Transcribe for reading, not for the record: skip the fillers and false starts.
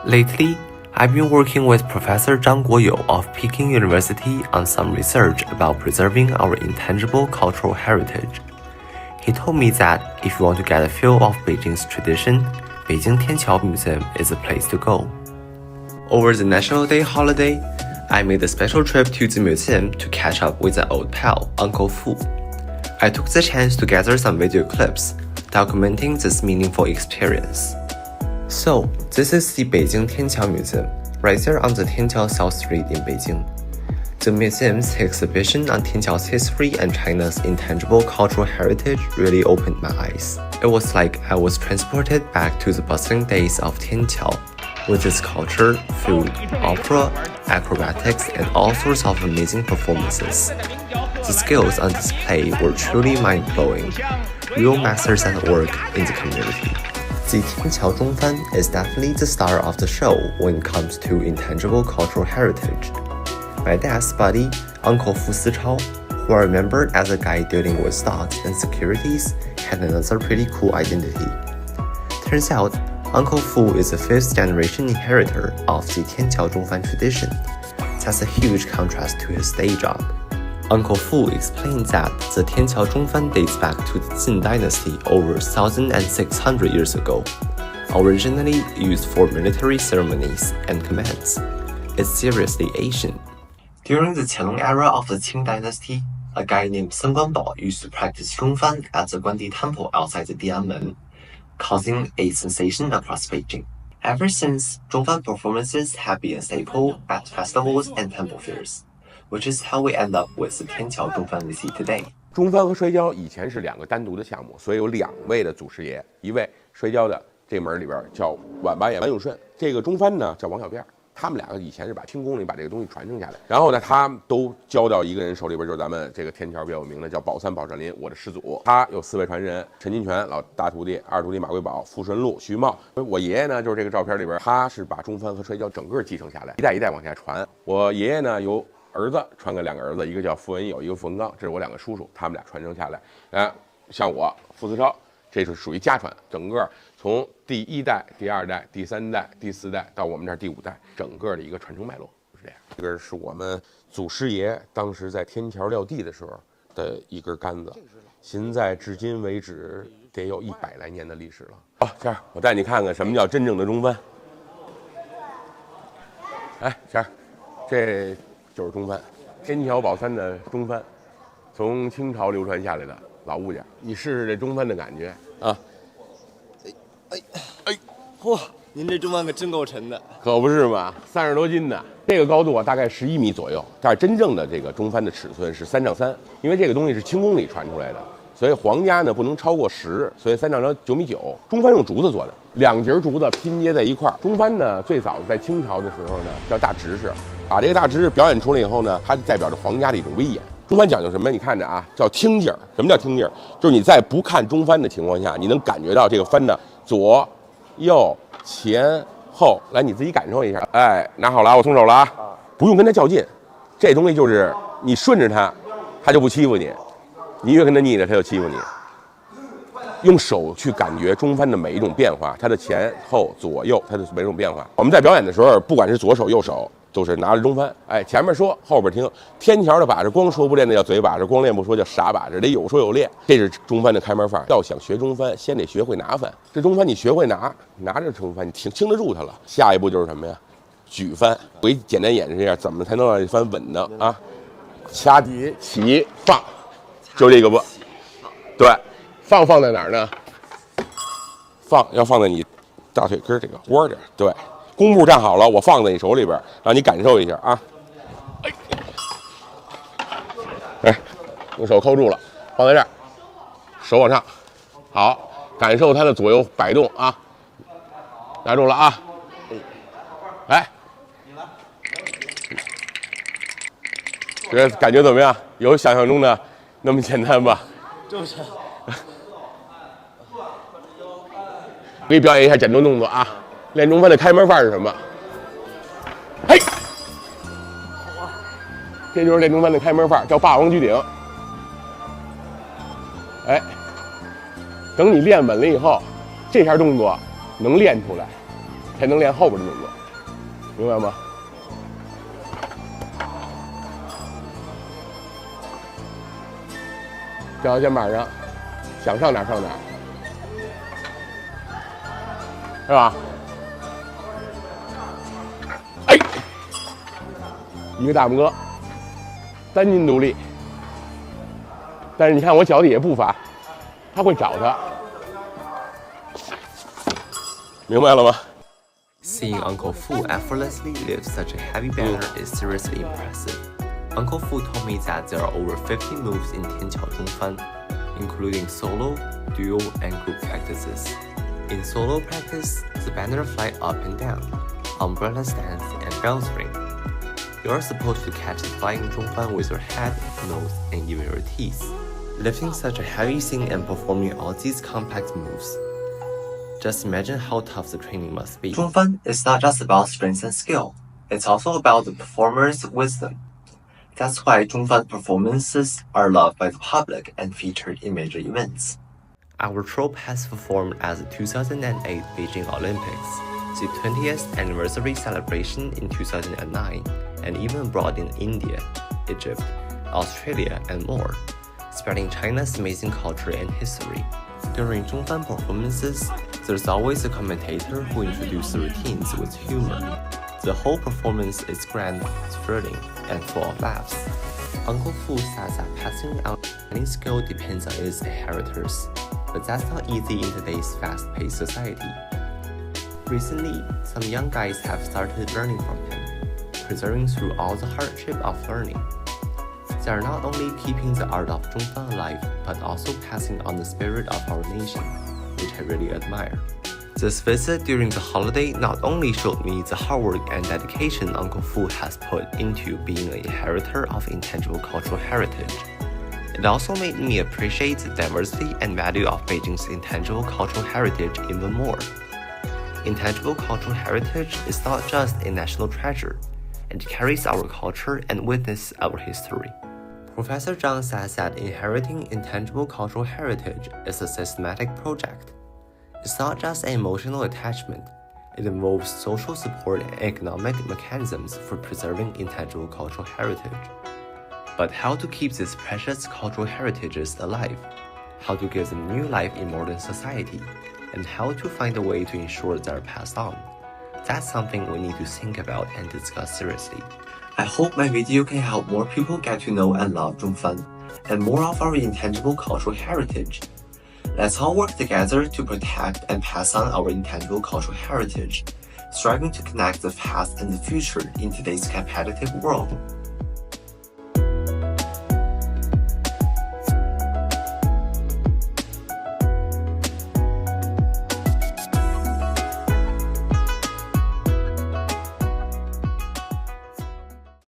Lately, I've been working with Professor Zhang Guoyou of Peking University on some research about preserving our intangible cultural heritage. He told me that if you want to get a feel of Beijing's tradition, Beijing Tianqiao Museum is a place to go. Over the National Day holiday, I made a special trip to the museum to catch up with an old pal, Uncle Fu. I took the chance to gather some video clips, documenting this meaningful experience. So, this is the Beijing Tianqiao Museum, right there on the Tianqiao South Street in Beijing. The museum's exhibition on Tianqiao's history and China's intangible cultural heritage really opened my eyes. It was like I was transported back to the bustling days of Tianqiao, with its culture, food, opera, acrobatics, and all sorts of amazing performances. The skills on display were truly mind-blowing, real masters at work in the community. The Tianqiao Zhongfan is definitely the star of the show when it comes to intangible cultural heritage. My dad's buddy, Uncle Fu Sichao, who I remembered as a guy dealing with stocks and securities, had another pretty cool identity. Turns out, Uncle Fu is a fifth-generation inheritor of the Tianqiao Zhongfan tradition. That's a huge contrast to his day job. Uncle Fu explained that the Tianqiao Zhongfan dates back to the Jin Dynasty over 1,600 years ago, originally used for military ceremonies and commands. It's seriously ancient. During the Qianlong era of the Qing Dynasty, a guy named Shen Guangbao used to practice Zhongfan at the Guandi Temple outside the Dianmen, causing a sensation across Beijing. Ever since, Zhongfan performances have been a staple at festivals and temple fairs, which is how we end up with the Tianqiao Zhongfan we see today. 中翻和摔跤以前是两个单独的项目，所以有两位的祖师爷，一位摔跤的这门里边叫晚八眼王永顺，这个中翻呢叫王小辫。他们两个以前是把轻功里把这个东西传承下来，然后呢，他们都交到一个人手里边，就是咱们这个天桥比较有名的叫宝山宝善林，我的师祖。他有4位传人：陈金泉老大徒弟、二徒弟马贵宝、傅顺禄、徐茂。我爷爷呢，就是这个照片里边，他是把中翻和摔跤整个继承下来，一代一代往下传。我爷爷呢有儿子传给2个儿子，一个叫傅文友，一个傅文刚，这是我2个叔叔，他们俩传承下来。像我傅思超，这是属于家传，整个从第1代、第2代、第3代、第4代到我们这儿第5代，整个的一个传承脉络是这样。这个是我们祖师爷当时在天桥撂地的时候的一根杆子，现在至今为止得有100来年的历史了。好，谦儿，我带你看看什么叫真正的中翻。哎，谦儿，这就是中翻，天桥宝山的中翻，从清朝流传下来的老物件。你试试这中翻的感觉啊！嚯，您这中翻可真够沉的，可不是嘛，30多斤呢。这个高度啊，大概11米左右，但是真正的这个中翻的尺寸是3丈3，因为这个东西是清宫里传出来的，所以皇家呢不能超过10，所以3丈9米9。中翻用竹子做的，2节竹子拼接在一块儿。中翻呢，最早在清朝的时候呢叫大执事，把这个大执事表演出来以后呢，它代表着皇家的一种威严。中翻讲究什么？你看着啊，叫听劲儿。什么叫听劲儿？就是你在不看中翻的情况下，你能感觉到这个翻的左、右、前、后，来你自己感受一下。哎，拿好了啊，我松手了啊，不用跟他较劲。这东西就是你顺着他，他就不欺负你；你越跟他逆着，他就欺负你。用手去感觉中翻的每一种变化，它的前后左右，它的每一种变化。我们在表演的时候，不管是左手右手，都是拿着中翻。哎，前面说，后边听。天桥的把式，光说不练的叫嘴把式，光练不说叫傻把式，得有说有练。这是中翻的开门范儿。要想学中翻，先得学会拿翻。这中翻你学会拿着中翻，你轻得住它了。下一步就是什么呀？举翻。我简单演示一下，怎么才能让这翻稳当啊？掐底起放，就这个不？对。放在哪儿呢？要放在你大腿根这个窝这儿。对，弓步站好了，我放在你手里边，让你感受一下啊。哎，用手扣住了，放在这儿，手往上，好，感受它的左右摆动啊。拿住了啊。来，这感觉怎么样？有想象中的那么简单吧？就是。给你表演一下简单动作啊！练中翻的开门范是什么？嘿，这就是练中翻的开门范，叫霸王举鼎。哎，等你练稳了以后，这下动作能练出来，才能练后边的动作。明白吗？掉到肩膀上，想上哪儿上哪儿，是吧？哎，一个大拇哥，单筋独立。但是你看我脚底下步伐，他会找他，明白了吗？ Seeing Uncle Fu effortlessly lift such a heavy banner is seriously impressive. Uncle Fu told me that there are over 50 moves in Tianqiao Zhongfan, including solo, duo, and group practices. In solo practice, the banner fly up and down, umbrella stance, and bell swing. You are supposed to catch the flying Zhongfan with your head, nose, and even your teeth. Lifting such a heavy thing and performing all these complex moves. Just imagine how tough the training must be. Zhongfan is not just about strength and skill, it's also about the performer's wisdom. That's why Zhongfan performances are loved by the public and featured in major events. Our troupe has performed at the 2008 Beijing Olympics, the 20th anniversary celebration in 2009, and even abroad in India, Egypt, Australia, and more, spreading China's amazing culture and history. During Zhongfan performances, there's always a commentator who introduces the routines with humor. The whole performance is grand, thrilling, and full of laughs. Uncle Fu says that passing on any skill depends on its inheritors, but that's not easy in today's fast-paced society. Recently, some young guys have started learning from him, persevering through all the hardship of learning. They are not only keeping the art of Zhongfan alive, but also passing on the spirit of our nation, which I really admire. This visit during the holiday not only showed me the hard work and dedication Uncle Fu has put into being an inheritor of intangible cultural heritage, it also made me appreciate the diversity and value of Beijing's intangible cultural heritage even more. Intangible cultural heritage is not just a national treasure, it carries our culture and witnesses our history. Professor Zhang says that inheriting intangible cultural heritage is a systematic project. It's not just an emotional attachment, it involves social support and economic mechanisms for preserving intangible cultural heritage. But how to keep these precious cultural heritages alive, how to give them new life in modern society, and how to find a way to ensure they are passed on, that's something we need to think about and discuss seriously. I hope my video can help more people get to know and love Zhongfan, and more of our intangible cultural heritage. Let's all work together to protect and pass on our intangible cultural heritage, striving to connect the past and the future in today's competitive world.